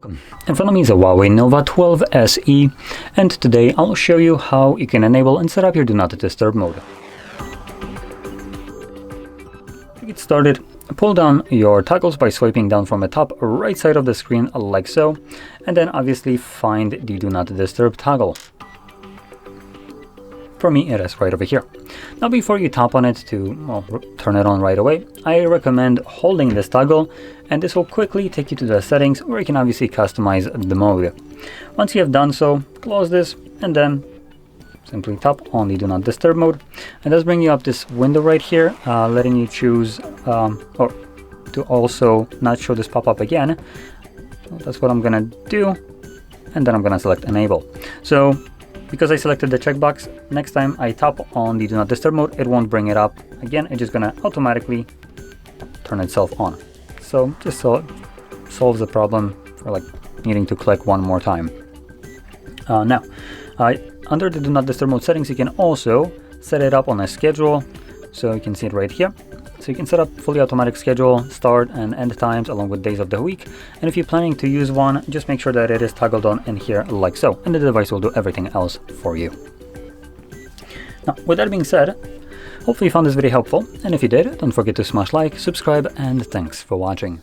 In front of me is a Huawei Nova 12 SE, and today I'll show you how you can enable and set up your Do Not Disturb mode. To get started, pull down your toggles by swiping down from the top right side of the screen like so, and then obviously find the Do Not Disturb toggle. For me, it is right over here. Now before you tap on it to turn it on right away, I recommend holding this toggle, and this will quickly take you to the settings where you can obviously customize the mode. Once you have done so, close this and then simply tap on the Do Not Disturb mode. It does bring you up this window right here, letting you choose or to also not show this pop-up again. So that's what I'm gonna do, and then I'm gonna select Enable. So because I selected the checkbox, next time I tap on the Do Not Disturb mode, it won't bring it up again. It's just gonna automatically turn itself on. So just so it solves the problem for like needing to click one more time. Now, under the Do Not Disturb mode settings, you can also set it up on a schedule. So you can see it right here. So you can set up fully automatic schedule, start and end times along with days of the week. And if you're planning to use one, just make sure that it is toggled on in here like so, and the device will do everything else for you. Now, with that being said, hopefully you found this video helpful. And if you did, don't forget to smash like, subscribe, and thanks for watching.